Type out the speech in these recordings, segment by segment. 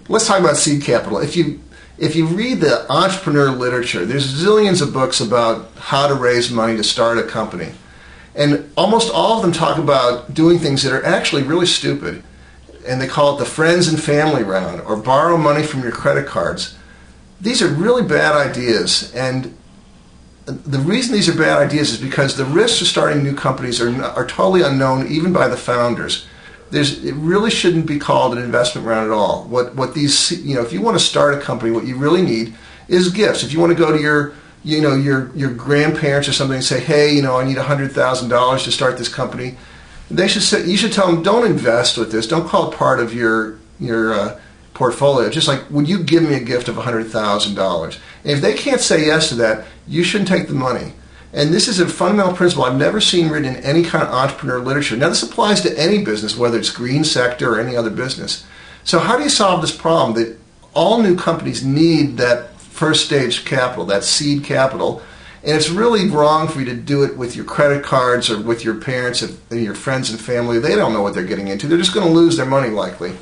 let's talk about seed capital. If you read the entrepreneur literature, there's zillions of books about how to raise money to start a company. And almost all of them talk about doing things that are actually really stupid. And they call it the friends and family round, or borrow money from your credit cards. These are really bad ideas. And the reason these are bad ideas is because the risks of starting new companies are totally unknown even by the founders. It really shouldn't be called an investment round at all. What these, if you want to start a company, what you really need is gifts. If you want to go to your grandparents or something and say, hey, I need $100,000 to start this company, you should tell them, don't invest with this. Don't call it part of your portfolio. Just like, would you give me a gift of $100,000? And if they can't say yes to that, you shouldn't take the money. And this is a fundamental principle I've never seen written in any kind of entrepreneur literature. Now, this applies to any business, whether it's green sector or any other business. So how do you solve this problem that all new companies need that first stage capital, that seed capital? And it's really wrong for you to do it with your credit cards or with your parents and your friends and family. They don't know what they're getting into. They're just going to lose their money likely.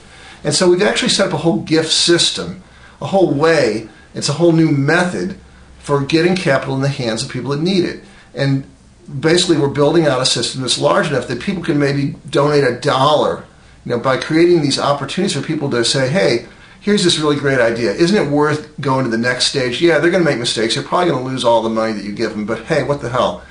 And so we've actually set up a whole gift system, a whole way. It's a whole new method for getting capital in the hands of people that need it. And basically we're building out a system that's large enough that people can maybe donate $1, by creating these opportunities for people to say, hey, here's this really great idea. Isn't it worth going to the next stage? Yeah, they're going to make mistakes. They're probably going to lose all the money that you give them, but hey, what the hell?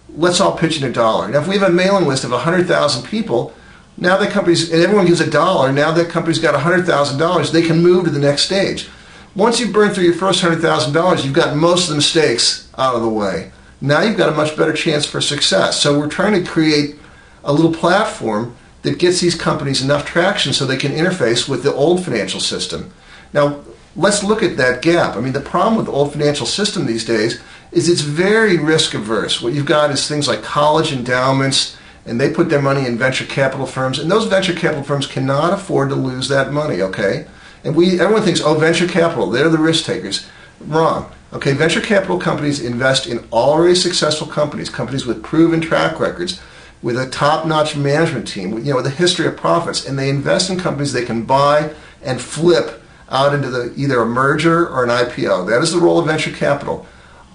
Let's all pitch in $1. Now, if we have a mailing list of 100,000 people, now that companies, and everyone gives $1, now that company's got $100,000, they can move to the next stage. Once you burn through your first $100,000, you've got most of the mistakes out of the way. Now you've got a much better chance for success. So we're trying to create a little platform that gets these companies enough traction so they can interface with the old financial system. Now, let's look at that gap. I mean, the problem with the old financial system these days is it's very risk averse. What you've got is things like college endowments, and they put their money in venture capital firms, and those venture capital firms cannot afford to lose that money, okay? And everyone thinks, oh, venture capital, they're the risk takers. Wrong. Okay, venture capital companies invest in already successful companies, companies with proven track records, with a top-notch management team, with a history of profits, and they invest in companies they can buy and flip out into either a merger or an IPO. That is the role of venture capital.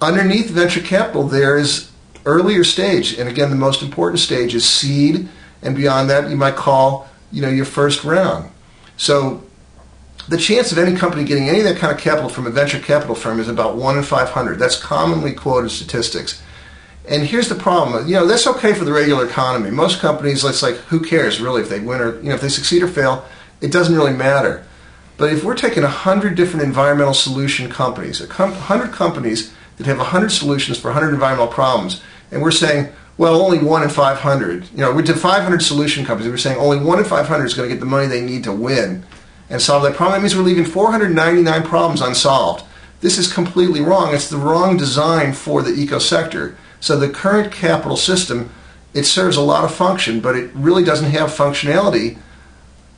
Underneath venture capital, there is earlier stage, and again, the most important stage is seed, and beyond that, you might call, your first round. So the chance of any company getting any of that kind of capital from a venture capital firm is about 1 in 500. That's commonly quoted statistics. And here's the problem. That's okay for the regular economy. Most companies, it's like, who cares really if they win or, if they succeed or fail, it doesn't really matter. But if we're taking 100 different environmental solution companies, 100 companies that have 100 solutions for 100 environmental problems, and we're saying, well, only 1 in 500. We did 500 solution companies. We're saying only 1 in 500 is going to get the money they need to win and solve that problem. That means we're leaving 499 problems unsolved. This is completely wrong. It's the wrong design for the eco-sector. So the current capital system, it serves a lot of function, but it really doesn't have functionality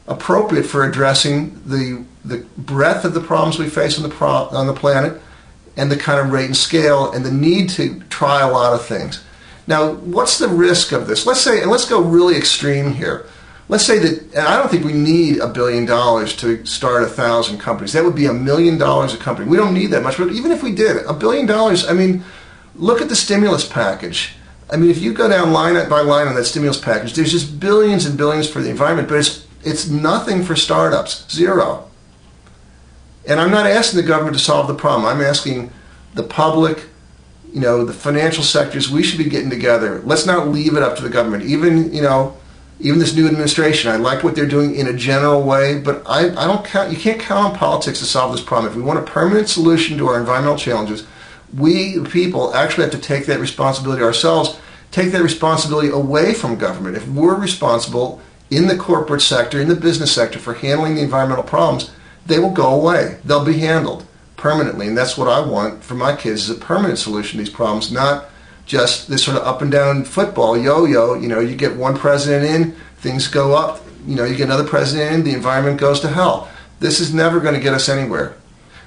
appropriate for addressing the breadth of the problems we face on the planet and the kind of rate and scale and the need to try a lot of things. Now, what's the risk of this? Let's go really extreme here. Let's say that, and I don't think we need $1 billion to start 1,000 companies. That would be $1 million a company. We don't need that much, but even if we did, $1 billion, I mean, look at the stimulus package. I mean, if you go down line by line on that stimulus package, there's just billions and billions for the environment, but it's nothing for startups, zero. And I'm not asking the government to solve the problem. I'm asking the public, the financial sectors, we should be getting together. Let's not leave it up to the government. Even this new administration, I like what they're doing in a general way, but you can't count on politics to solve this problem. If we want a permanent solution to our environmental challenges, we, the people, actually have to take that responsibility ourselves, take that responsibility away from government. If we're responsible in the corporate sector, in the business sector, for handling the environmental problems, they will go away. They'll be handled permanently, and that's what I want for my kids, is a permanent solution to these problems, not just this sort of up and down football yo-yo. You get one president in, things go up, you get another president in, the environment goes to hell. This is never going to get us anywhere.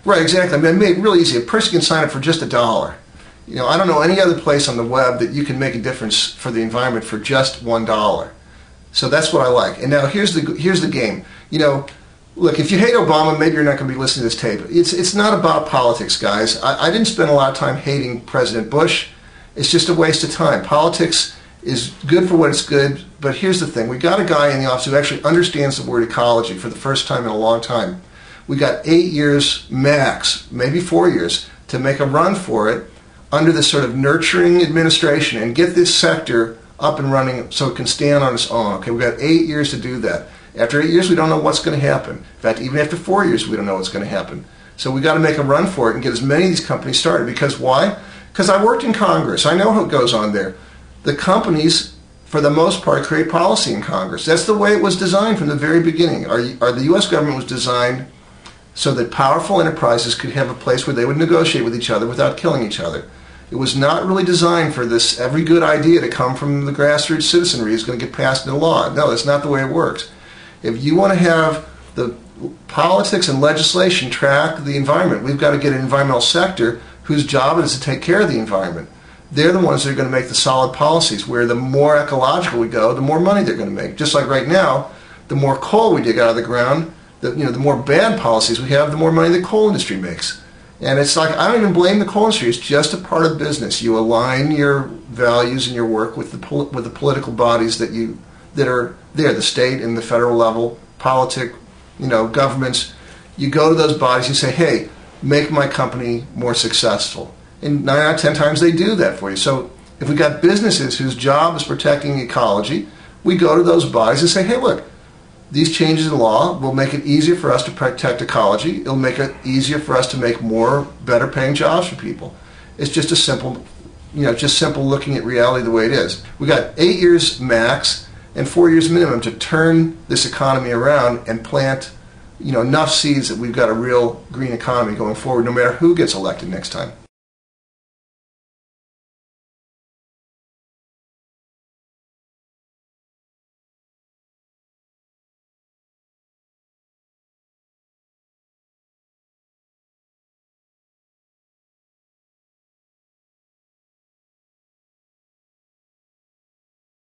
Right, exactly. I mean, I made it really easy. A person can sign up for just $1. I don't know any other place on the web that you can make a difference for the environment for just $1. So that's what I like. And now here's the game. Look, if you hate Obama, maybe you're not going to be listening to this tape. It's not about politics, guys. I didn't spend a lot of time hating President Bush. It's just a waste of time. Politics is good for what it's good, but here's the thing. We got a guy in the office who actually understands the word ecology for the first time in a long time. We got 8 years max, maybe 4 years, to make a run for it under this sort of nurturing administration and get this sector up and running so it can stand on its own. Okay, we've got 8 years to do that. After 8 years, we don't know what's going to happen. In fact, even after 4 years, we don't know what's going to happen. So we got to make a run for it and get as many of these companies started. Because why? Because I worked in Congress. I know what goes on there. The companies, for the most part, create policy in Congress. That's the way it was designed from the very beginning. The U.S. government was designed so that powerful enterprises could have a place where they would negotiate with each other without killing each other. It was not really designed for this every good idea to come from the grassroots citizenry is going to get passed into law. No, that's not the way it works. If you want to have the politics and legislation track the environment, we've got to get an environmental sector whose job it is to take care of the environment. They're the ones that are going to make the solid policies, where the more ecological we go, the more money they're going to make. Just like right now, the more coal we dig out of the ground, the more bad policies we have, the more money the coal industry makes. And it's like, I don't even blame the coal industry. It's just a part of business. You align your values and your work with the political bodies that are there, the state and the federal level, governments. You go to those bodies and say, hey, make my company more successful. And 9 out of 10 times they do that for you. So if we got businesses whose job is protecting ecology, we go to those bodies and say, hey, look, these changes in law will make it easier for us to protect ecology. It'll make it easier for us to make more better paying jobs for people. It's just a simple, simple looking at reality the way it is. We got 8 years max and 4 years minimum to turn this economy around and plant, enough seeds that we've got a real green economy going forward, no matter who gets elected next time.